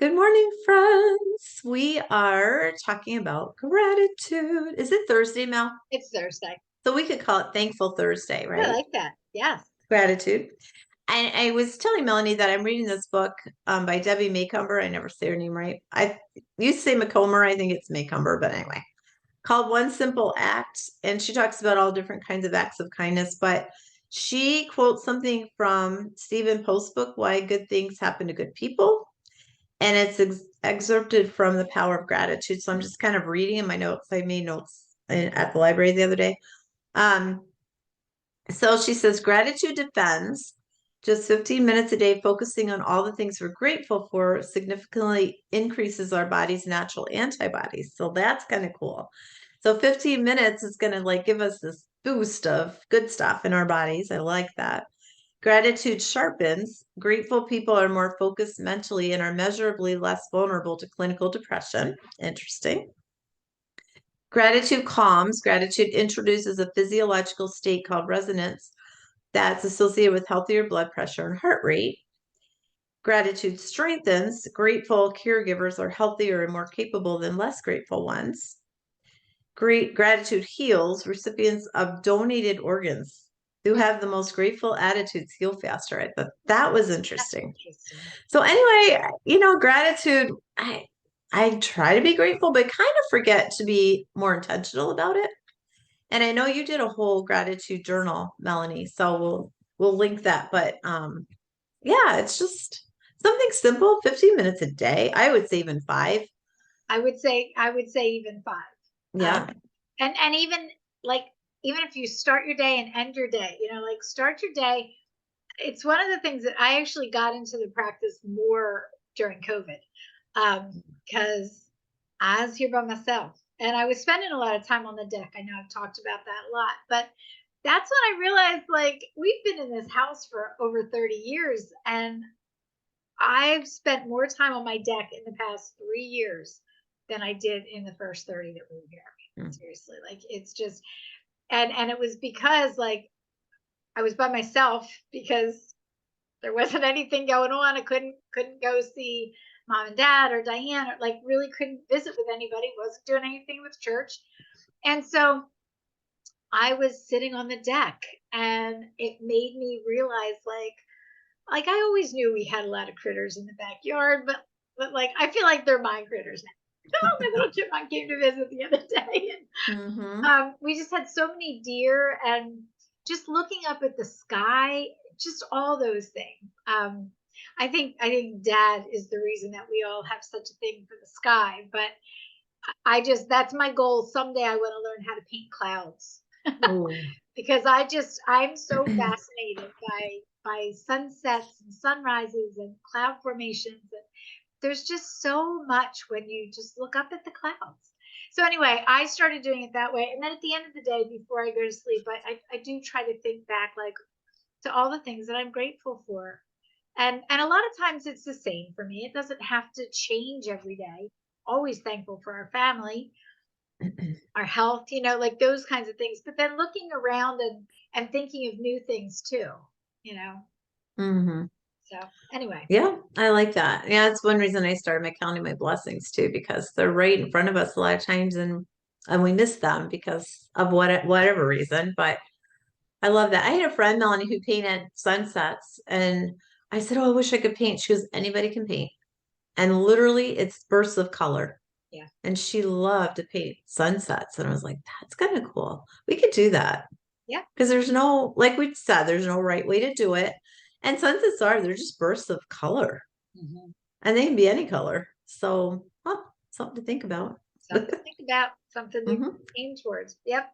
Good morning, friends. We are talking about gratitude. Is it Thursday, Mel? It's Thursday. So we could call it Thankful Thursday, I right? like that. Yes. Gratitude. And I was telling Melanie that I'm reading this book by Debbie Macomber. I never say her name right. I used to say Macomber. I think it's Macomber, but anyway, called One Simple Act. And she talks about all different kinds of acts of kindness, but she quotes something from Stephen Post's book, Why Good Things Happen to Good People, and it's excerpted from The Power of Gratitude. So I'm just kind of reading in my notes. I made notes at the library the other day. Um, so she says, gratitude defends just 15 minutes a day, focusing on all the things we're grateful for, significantly increases our body's natural antibodies. So that's kind of cool. So 15 minutes is going to like give us this boost of good stuff in our bodies. I like that. Gratitude sharpens. Grateful people are more focused mentally and are measurably less vulnerable to clinical depression. Interesting. Gratitude calms. Gratitude introduces a physiological state called resonance that's associated with healthier blood pressure and heart rate. Gratitude strengthens. Grateful caregivers are healthier and more capable than less grateful ones. Great gratitude heals. Recipients of donated organs who have the most grateful attitudes heal faster. I thought that was That's interesting. interesting. So anyway, gratitude, I try to be grateful, but kind of forget to be more intentional about it. And I know you did a whole gratitude journal, Melanie, so we'll link that. But yeah, it's just something simple, 15 minutes a day. I would say even five. I would say even five. Yeah. And even like even if you start your day and end your day, like start your day. It's one of the things that I actually got into the practice more during COVID. Because I was here by myself and I was spending a lot of time on the deck. I know I've talked about that a lot, but that's when I realized like we've been in this house for over 30 years and I've spent more time on my deck in the past 3 years than I did in the first 30 that we were here. Mm. Seriously. Like it's just and it was because like I was by myself because there wasn't anything going on. I couldn't go see mom and dad or Diane or like really couldn't visit with anybody, wasn't doing anything with church. And so I was sitting on the deck and it made me realize like I always knew we had a lot of critters in the backyard, but like I feel like they're my critters now. Oh, my little chipmunk came to visit the other day, and Mm-hmm. we just had so many deer, and just looking up at the sky, just all those things. I think Dad is the reason that we all have such a thing for the sky, but I just that's my goal. Someday I want to learn how to paint clouds Oh. because I'm so fascinated by sunsets and sunrises and cloud formations, and there's just so much when you just look up at the clouds. So anyway, I started doing it that way, and then at the end of the day before I go to sleep, I do try to think back like to all the things that I'm grateful for. And a lot of times it's the same for me. It doesn't have to change every day. Always thankful for our family, our health, like those kinds of things. But then looking around and thinking of new things too, you know. Mm-hmm. So anyway, Yeah, I like that. Yeah, that's one reason I started my counting my blessings too, because they're right in front of us a lot of times, and we miss them because of whatever reason. But I love that. I had a friend, Melanie, who painted sunsets, and I said, "Oh, I wish I could paint." She goes, "Anybody can paint," and literally, it's bursts of color. yeah, And she loved to paint sunsets, and I was like, "That's kind of cool. We could do that." yeah. Because there's no, like we said, there's no right way to do it. And sunsets they're just bursts of color Mm-hmm. and they can be any color. So, something to think about. Something to think about, something to Hmm. aim towards. Yep.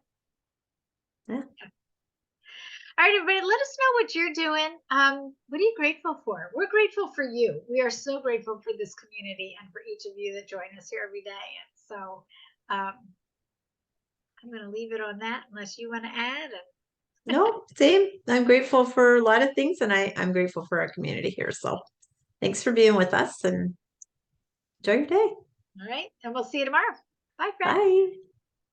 Yeah. All right, everybody, let us know what you're doing. What are you grateful for? We're grateful for you. We are so grateful for this community and for each of you that join us here every day. And so um, I'm going to leave it on that unless you want to add. No, same. I'm grateful for a lot of things, and I'm grateful for our community here. So, thanks for being with us and enjoy your day. All right, and we'll see you tomorrow. Bye, friends. Bye.